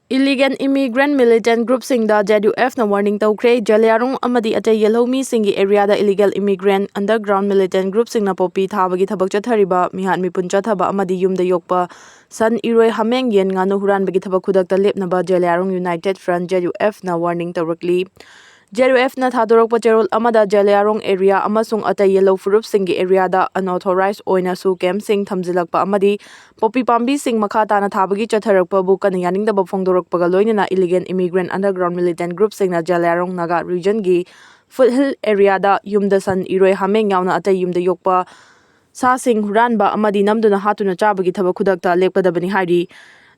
Illegal immigrant militant group singda ZUF na warning tawkhre Jalyarong amadi atay yelhomi singi area da illegal immigrant underground militant group singna popi thabagi thabak chathariba mihan mipun chathaba amadi yumda yokpa san iroi hameng yen nganu huranbagi thabak khudakta lepnaba Jalyarong United Front ZUF na warning tawrakli ZUF na thadorokpa cherol amada Jalyarong area amasung atay yellow furup singi area da unauthorized oina su camp sing thamjilakpa amadi popi pambi sing makha tana thabagi chatharakpa bu kan yaningdaba phongdorokpaga loinana illegal immigrant underground militant group singna Yallaga Naga region gi foothill area da yumda san iroi hameng yauna atay yumda yokpa sa sing huranba amadi namduna hatuna chabagi thabak khudakta lekpadabani hairi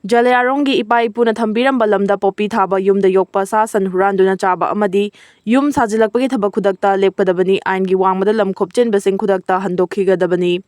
Jalyarong gi ipai puna thambiram balamda popi thaba yumda yokpa sa san huranduna chaba amadi yum sajilakpagi thabak khudakta lekpadabani ain gi wangmada lam khopchen basing khudakta handokhigadabani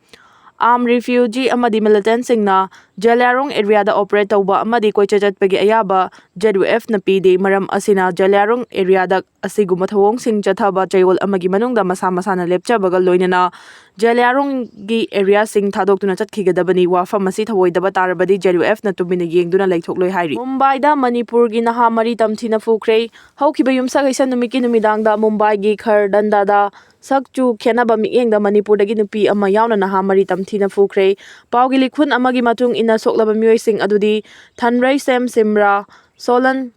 armed refugee amadi militant singna Jalyarong area da operate tawba amadi koichatpagi ayaba ZUF na pide maram asina Jalyarong area da asiguma thawong sing chathaba chayol amagi manungda masa masana lepchabaga loinana Jalyarong gi area sing thadokuna chatkigadabani wafam asi thawoidaba tarabadi ZUF na tumina yengduna leithokloi hairi Mumbai da Manipur gi naha mari tamthina fukhre haukiba yumsa gaisa numiki numidangda Mumbai gi khardanda da sakchu khenaba miengda Manipur dagi nupi ama yauna naha mari tamthina fukhre pawgi likhun amagi matung ina soklaba mioi sing adudi Thanrai Sem Simra Solan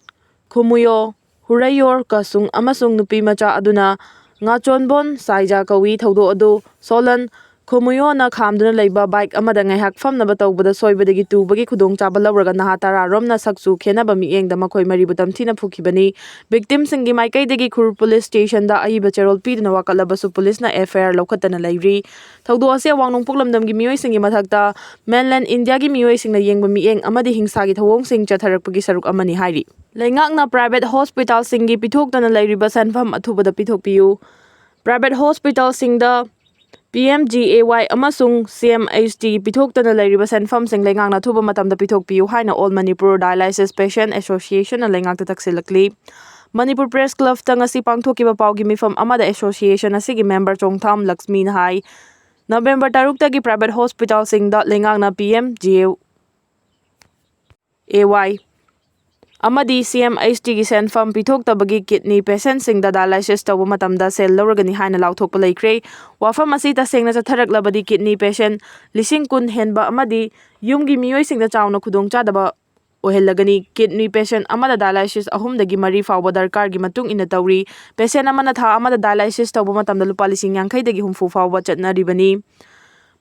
Khumuyo Hurayor Kasung amasung nupi macha aduna ngachonbon saija kawi thaudo adu Solan Khumuyo na khamduna leiba bike amada ngaihak famnaba tawbada soibadagi tubagi khudong chaba lawraga naha tara romna saksu khenaba miengda makhoi mari butam thina phukibani victim singi maikaidagi khur police station da aiba cherol piduna wakalabasu police na FIR lokhatana leiri thaudo ase wangnong puklamdam gi mioi singi mathakta mainland India gi mioi singna yengba mieng amadi hingsa gi thawong sing chatharakpagi saruk amani hairi leingakna private hospital singi pithoktana leiriba sanfam athubada pithokpiu private hospital singda PMGAY amasung CMHT pithoktana leiriba sanfam sing leingakna thuba matamda pithokpiu haina All Manipur Dialysis Patient Association na leingakta taksilakli Manipur Press Club tangasi pangthokiba pawgi mifam amada association asigi member Chongtham Lakshmi na hai November 6 tagi private hospital singda leingakna PMGAY amadi CMHT gi senfam pithoktabagi kidney patient singda dialysis tawba matamda sel lawragani haina lauthokpa leikre wafam asi tasengna chatharaklabadi kidney patient lising kun henba amadi yumgi mioi singda chawna khudong chadaba ohellagani kidney patient amada dialysis ahumdagi mari fawba darkar gi matung ina tawri patient amana tha amada dialysis tawba matamda lupa lising yankhay dagi humfu fawba chatnaribani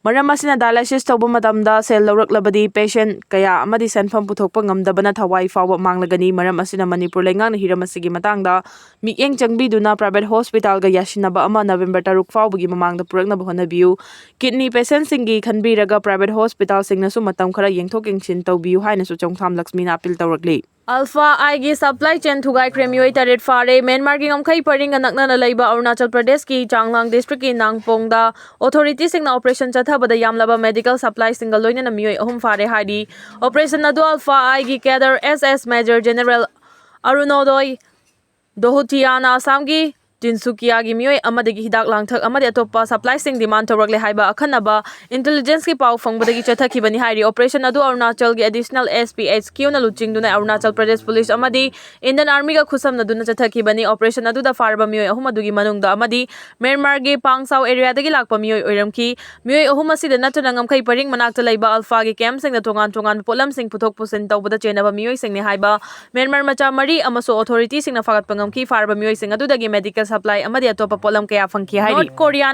Maram asina dialysis tawba matamda sel lawraklabadi patient kaya amadi senfam puthokpa ngamdabana thawai fawba manglagani maram asina Manipur leingakna hiram asigi matangda mieng changbiduna private hospital ga yasinaba ama November 6 fawbagi mamangda puraknaba honabiu kidney patient singi khanbiraga private hospital singnasu matam khara yengthok yengsin tawbiu haina su Chongtham Lakshmi na appeal tawrakli Alpha Igi supply chain thugai kremioi tarit fare Myanmar gi ngamkhai paring anakna na leiba Arunachal Pradesh ki Changlang district ki Nangpong da authority singna operation chathabada yamlaba medical supply single loina na mioi ahum fare haidi operation adu Alpha Igi cadre SS Major General Arunodoi Dohutiana Samgi Tinsukia gi mioi amadagi hidak langthak amadi atopa supply sing demand tawrakle haiba akhanaba intelligence ki paw fangbadagi chathakibani hairi operation adu Arunachal gi additional SPHQ na luchingduna Arunachal Pradesh Police amadi Indian Army ga khusamna duna chathakibani operation adu da farba mioi ahum adugi manungda amadi Myanmar gi Pangsau area dagi lakpa mioi oiramki mioi ahum asida natuna ngamkhai paring manakta leiba Alpha gi camp sing da tongan polam sing puthok pusin tawbada chenaba mioi sing ni haiba Myanmar Macha mari amaso authority sing na fagat pangamki farba mioi sing adu dagi medical supply amadi atopa polam kaya fangki hairi North Korea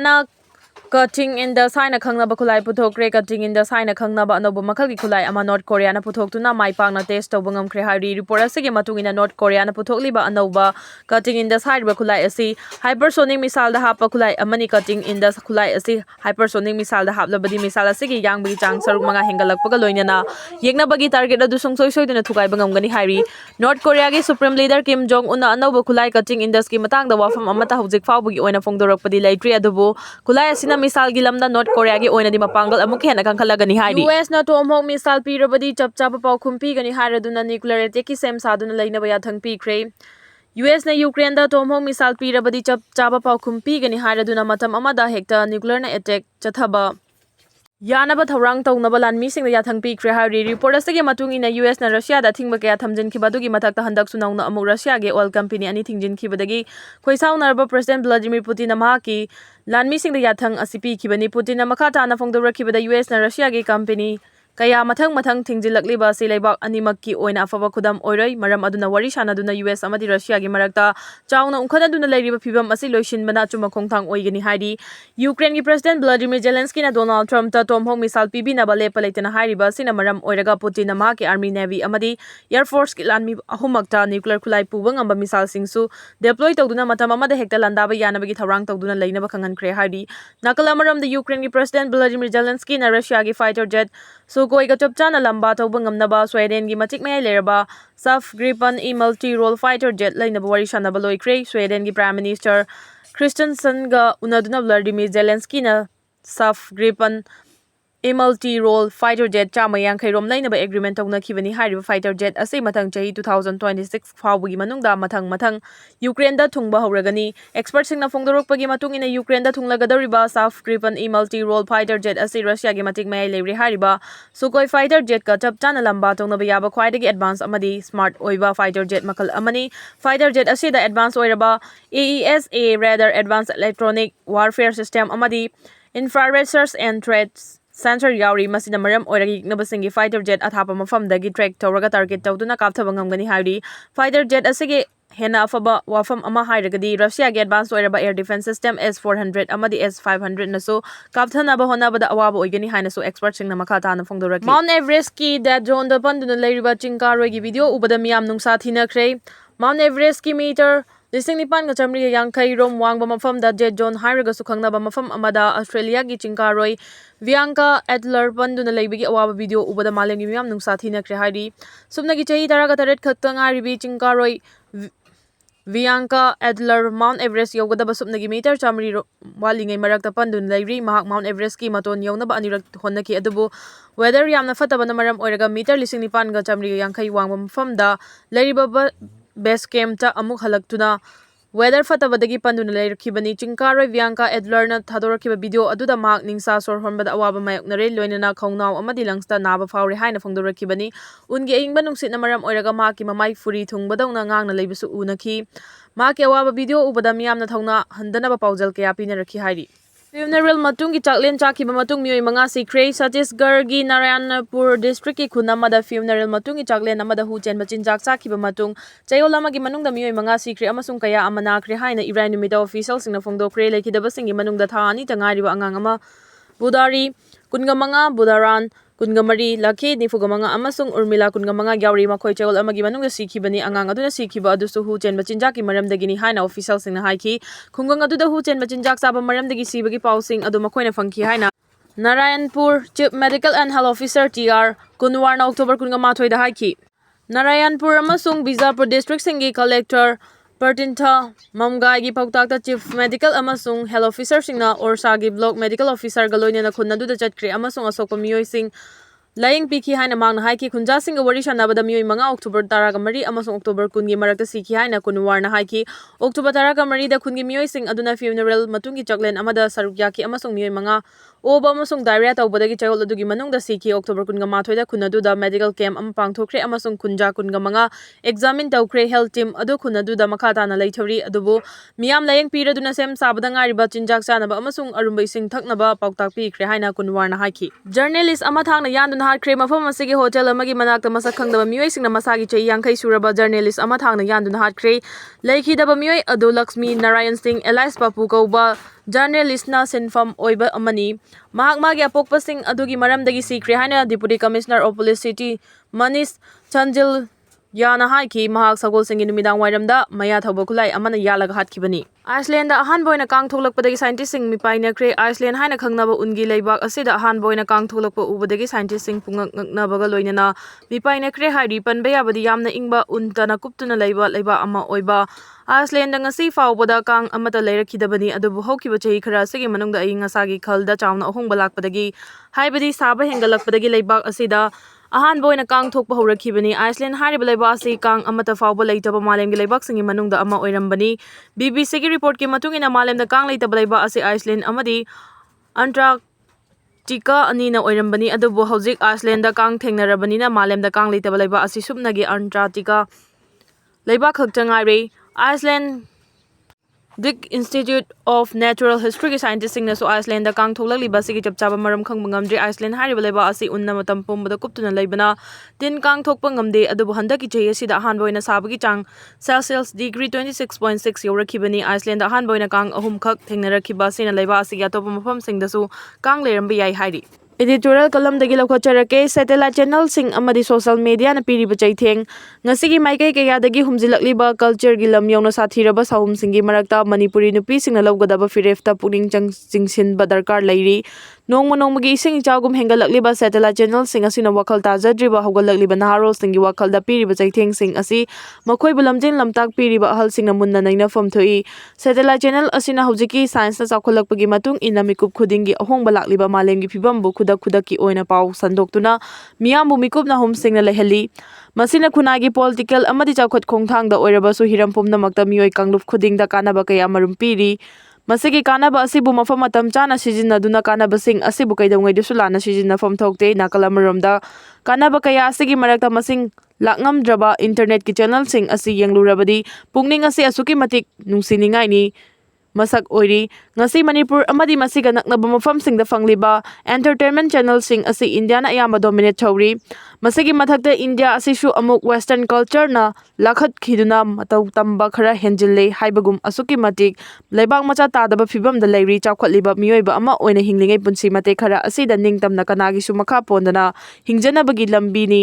cutting in the sign a Aknba khulai puthokre cutting in the sign a Aknba anoba makhalgi khulai ama North Korea na puthoktuna maipangna test tawbangam khre hairi report asigi matungina North Korea na puthokliba anoba cutting in the side ba khulai asi hypersonic missile da hapa khulai amani cutting in the khulai asi hypersonic missile da haplabadi missile asigi yangbagi chang saruk manga hengalakpaga loinana yengnabagi target adu songsoi soiduna thugai bangamgani hairi North Korea gi supreme leader Kim Jong Un anoba khulai cutting in the ski matang da wafam amata hojik fawbugi oina phongdorakpadi leitri adubu khulai asina misal gilamda North Korea gi oina di mapangal amuk hena kangkhalagani hairi US na tomhok misal pirabadi chapchapa paw khumpi gani haraduna nuclear attack ki sem saduna leinaba yathang pikre US na Ukraine da tomhok misal pirabadi chapchapa paw khumpi gani haraduna matam amada hekta nuclear na attack chathaba Yanaba Thaurang Taunaba Lanmising Yathang Pikre Hari report asigi matung ina US na Russia da thingba kaya thamjin khibadugi mathakta handak sunauna amu Russia ge oil company ani thingjin khibadagi khoisau narba President Vladimir Putin amaki Lanmising da yathang asipi khibani Putin amakata na phongdora khibada US na Russia ge company kaya mathang thingjilakliba si leibak animakki oina afaba khudam oiroi maram aduna wari sanaduna US amadi Russia ge marakta chauna unkhadaduna leiriba phibam asi loisinbana chuma khongthang oigani haidi Ukraine gi President Vladimir Zelensky na Donald Trump ta tomhong misal pibinaba lepa leitana hairiba sina maram oiraga Putin ama ki Army Navy amadi Air Force ki lanmi ahumakta nuclear khulai pubang amba misal singsu deploy tawduna matam amada hekta landaba yanabagi thaurang tawduna leinaba khangankre haidi nakala maram the Ukraine gi President Vladimir Zelensky na Russia gi fighter jet Sukhoi ga chopchana lamba tawba ngamnaba Sweden gi matik mayai leraba SAF Gripen e multi-role fighter jet lainaba wari sanaba loikre Sweden gi Prime Minister Christensen ga unaduna Vladimir Zelensky na SAF Gripen a multi-role fighter jet chamayang khairom lainaba agreement tawna khibani hariba fighter jet ase mathang chahi 2026 fawgi manungda mathang Ukraine da thungba hauragani experts singna phongdorokpagi matung ina Ukraine da thunglagadariba SAF Gripen a multi-role fighter jet ase Russia gi matik mayai leiri hariba Sukhoi fighter jet ka chapchana lamba tawna yaba khwaidagi advance amadi smart oiba fighter jet makal amani fighter jet ase da advance oiraba AESA radar advanced electronic warfare system amadi infrared search and threats Sensor yauri masina maram oiragi nabasingi fighter jet athapa mafamdagi track tawraga target tawduna kapthaba ngamgani hairi fighter jet asige hena afaba wafam ama hairagadi Russia ge advanced oiraba air defense system S400 amadi S500 naso kapthanaba honabada awaba oigani haina so experts singna makata na phongdoraki Mount Everest ki that drone da panduna leiriba chingkaroi gi video ubada miyam nungsa thinakhre Mount Everest ki meter Listing nipan nga chamri yangkai rom wang ba mafam da jet John Hyraga sukhangna ba mafam amada Australia gi chingkaroi Bianca Adler panduna leibigi awaba video ubada malem gi miyam nungsa thinakhre hairi sumna gi chahi taraga taret khatta ngaribi chingkaroi Bianca Adler Mount Everest yogadaba sumna gi meter chamri walingai marakta pandun leiri mahak Mount Everest ki maton yognaba anirak honnaki adubu weather yamna fatabana maram oiraga meter listing nipan ga chamri yangkai wang ba mafam da leiriba base camp ta amuk halaktuna weather fatabadagi panduna leirkhibani chingkaroi Bianca Adler na thadorkiba video aduda mak ningsa sor honbada awaba mayoknare loinana khongnaw amadi langsta naba fawre haina phongdorkibani ungi aingba nungsit na maram oiraga maki mamai furi thungbadawna ngangna leibisu unaki maki awaba video ubada miyamna thawna handanaba paujal kaya pinarakhi hairi Funeral matung ki chaklen chakiba matung miyoi manga sikre Chhattisgarh gi Narayanpur district ki khunamada funeral matung ki chaklen amada hu chen bachin jak chakiba matung chayolama gi manungda miyoi manga sikre amasung kaya amana khre haina Iran numida official singna phongdokre lekhidaba singi manungda tha ani tangariba angang ama Budari kungamanga Budaran kungamari Lakhi nifugamanga amasung Urmila kungamanga Gyauri makhoi chayol amagi manungda sikhibani angang aduna sikhiba adusu hu chen bachinjak ki maramdagini haina official singna haiki khungang aduda hu chen bachinjak saba maramdagi sibagi pausing adu makhoina phangki haina Narayanpur Chief Medical and Health Officer TR Kunwarna October kungamathoi da haiki Narayanpur amasung Bijapur district singi collector Pertinta Mamgai gi Pautakta Chief Medical amasung Health Officer singna Orsa gi Block Medical Officer galoina na khunna duda chatkre amasung asokpa miyoi sing Laying piki haina mangna haiki khunja singa wari shanabada miyoi manga October taraga mari amasung October kungi marakta sikhi haina kunwarna haiki October taraga mari da kungi miyoi sing aduna funeral matungi chaklen amada sarukyaki amasung miyoi manga Oba amasung diarrhea tawbadagi chayol adugi manungda sikhi October kunga mathoida kunnaduda medical camp ama pangthokre amasung kunja kunga manga examine tawkre health team adu kunnaduda makata na leithori adubu miyam layeng piraduna sem sabada ngariba chinjak chanaba amasung arumbai sing thaknaba pautak pikre haina kunwarna haiki journalist ama Thangna Yallaga Hatkhre mafam asigi hotel amagi manakta masak khangdaba miyoi singna masagi chahi yangkai suraba journalist ama Thangna Yallaga Hatkhre leikhidaba miyoi adu Lakshmi Narayan Singh Elias Papu kauba journalist na senfam oiba amani mahak magi apokpa sing adugi maramdagi sikre haina Deputy Commissioner of Police City Manish Chanjil yana haiki mahak sagol singi numidang wairamda maya thawba kulai amana Yallaga Hatkhibani Iceland da ahan boina kang tholakpadagi scientist sing mipainakre Iceland haina khangnaba ungi leibak asida ahan boina kang tholakpa ubadagi scientist sing pungaknabaga loinana mipainakre hairi panbaya badi yamna ingba untana kuptuna leiba ama oiba Iceland ngasi fawbada kang amata leirakidabani adubu hokiba chahi khara sigi manungda ai ngasagi khalda chawna ahongba lakpadagi haibadi saba hengalakpadagi leibak asida ahan boina kang thokpa horakibani Iceland hariba leiba asi kang amata fawba leitaba malemgi leibak singi manungda ama oirambani BBC gi report ki matungina malemda kang leitaba leiba asi Iceland amadi Antarctica anina oirambani adubu hauzik Iceland da kang thengnarabani malem da kang leitaba leiba asi subnagi Antarctica leiba khakta ngaire Iceland Dick Institute of Natural History scientists singna so Iceland da kang tholakliba sigi chapchaba maram khangba ngamdri Iceland hariba leiba asi unna matam pumbada kuptuna leibana tin kang thokpa ngamde adubu handaki cheya sida ahanba oina sabagi chang Celsius degree 26.6 yorakhibani Iceland da ahanba oina kang ahum khak thengnarakhiba sina leiba asi atopa mafam singdasu kang leramba yai hairi Editorial column dagi lokacharake satellite channel sing amadi social media na piriba chaitheng ngasigi maikai kaya dagi humjilakliba culture gi lam yongna sathiraba sahum singi marakta manipuri nupi singna lawgadaba firefta puning chingsin badarkar lairi nongmagi ising chawgum hengalakliba satellite channel sing asina wakal tajadriba hogalakliba naharol singi wakal da piriba chaitheng sing asi makhoi bulamjin lamtak piriba ahal singna munna naina famthoi satellite channel asina hojiki science na chakholakpagi matung ina mikup khudingi ahongba lakliba malemgi phibambu khudaki oina pau sandoktuna miyambu mikupna homsingna lehali masina khunagi political amadi chawkhot khongthangda oirabasu hiram pumnamakta miyoi kangluf khudingda kanaba kaya marum piri masigi kanaba asibu mafam matam chana sijinaduna kanaba sing asibu kaidongai dusulana sijinna fam thokte nakalamaromda kanaba kaya asigi marakta masing lakngamdraba internet ki channel sing asi yenglurabadi pungning asi asuki matik nungsiningai ni masak oiri ngasi Manipur amadi masiga naknaba mafam singda fangliba entertainment channel sing asi India na ayamba dominate thawri masigi mathakta India asishu amuk western culture na lakhat khiduna matau tamba khara henjille haibagum asuki matik leibak macha tadaba phibam da leiri chawkhatliba miyoiba ama oina hinglingai punsi mate khara asida ningtamna kanagi su makha pondana hingjana bagi lambi ni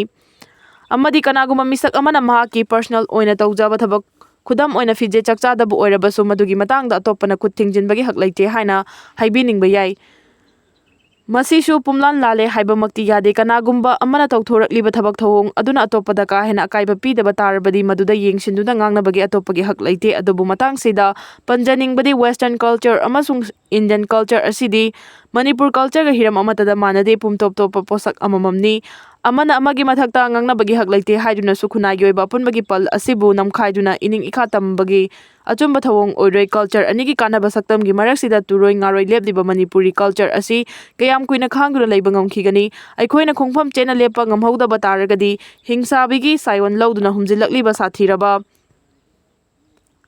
amadi kanaguma misak amana mahaki personal oina tawjaba thabak khudam oina fije chakchadabu oirabasu madugi matangda atopana khut thingjinbagi hak leite haina haibiningba yai Masishu pumlan lale haibamakti yade kanagumba amana tawthorakliba thabak thawong aduna atopada ka hena akaiba pidaba tarabadi maduda yengshinduna ngangnabagi atopagi hak leite adubu matang sida panjaningbadi western culture amasung Indian culture asidi Manipur culture ga hiram amatada manade pumtop topa posak amamamni amana amagi mathakta ngangnabagi hak leite haiduna sukhunagi oiba punbagi pal asibu namkhaiduna ining ikhatambagi achumba thawong oiroi culture anigi kanaba saktamgi maraksida turoi ngaroi lepliba Manipuri culture asi kayam kuina khangduna leiba ngamkhigani aikoina khongpham chena lepa ngamhodaba taragadi hingsabigi saiwan lawduna humjilakliba sathiraba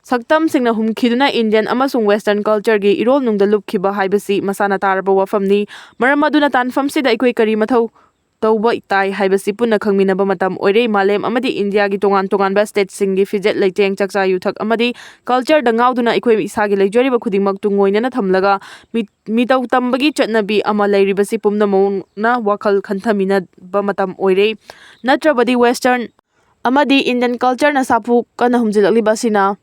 Saktam singna humkhiduna Indian amasung western culture gi irol nungda lupkhiba haibasi masana taraba wafamni maramaduna tanfam sida ikoi kari mathau tauba itai haibasi punna khangminaba matam oirei malem amadi India gi tongan ba state singi fijet leiteng chakcha yuthak amadi culture da ngauduna ikoi isagi leijoriba khudingmak tungoina na thamlaga mitau tambagi chatnabi ama leiribasi pumnamong na wakal khanthamina ba matam oirei natrabadi western amadi Indian culture na sapu kana humjilakliba sina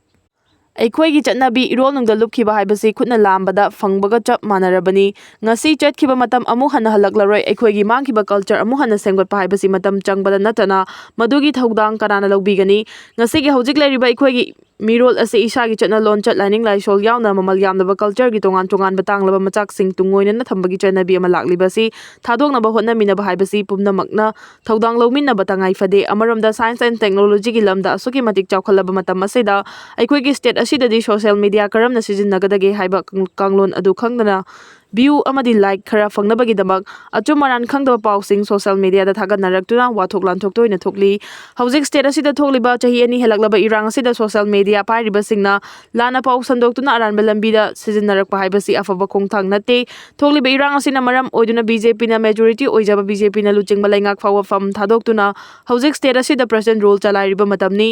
Aikhoigi chatnabi irol nungda lupkhiba haibasi khutna lambada phangbaga chap manarabani ngasi chatkhiba matam amu hana halaklaroi aikhoigi mangkhiba culture amu hana sengwatpa haibasi matam changbada natana madugi thaudang kanana lobigani ngasigi hojik leriba aikhoigi mirol ase isagi chatna lon chat lining lai sol yauna mamal yamnaba culture gi tongan batanglaba machak sing tungoina na thambagi chanabi ama laklibasi thadoknaba hotnaminaba haibasi pumnamakna thaudang lawminnaba tangai fade amaromda science and technology gi lamda asuki matik chawkhalaba matam asida aikhoigi state asidadi social media karamna sijinnagadage haiba kanglon adu khangdana view amadi like khara fangnabagi damak achumaran khangdaba pausing social media da thaganaraktura wathok lanthok toina thokli hojik state asida thokliba chahi ani helaklaba irang asida social media pairiba singna lana pau sandoktuna aranba lambida sijinnarakpa haibasi afaba khongthang nate thokliba irang asina maram oiduna BJP na majority oijaba BJP na luchingba laingak fawa fam thadoktuna hojik state asida president rule chalairiba matamni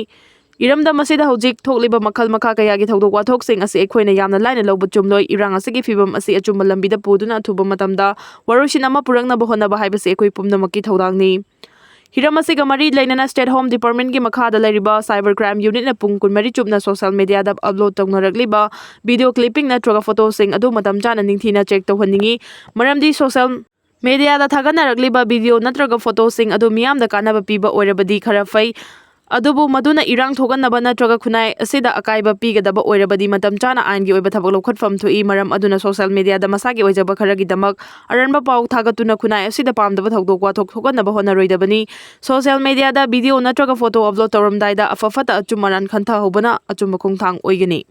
Iramda masida hojik thokliba makhal makha kayagi thodok wathok sing asi ekhoina yamna laina lobu chumloi irang asigi fibam asi achumba lambida puduna athuba matamda warusin ama purangna bahona ba haibasi ekoi pumnamakki thodangni Hiram asiga mari lainana state home department gi makhada leriba cyber crime unit na pung kunmari chupna social media da upload tongnarakliba video clipping na troga photo sing adu matam chana ningthina check tawhaningi maramdi social media da thaganarakliba video natraga photo sing adu miyamda kanaba piba oirabadi khara fai Adubu maduna irang thoganaba natraga khunai asida akaiba pigadaba oirabadi matam chana aingi oiba thabak lokhatfam thui maram aduna social media da masagi oijaba kharagi damak aranba pau thagatuna khunai asida pamdaba thodok wathok thoganaba honaroidabani social media da video natraga photo upload toramdai da afafata achumaran khantha hobana achumba khongthang oigani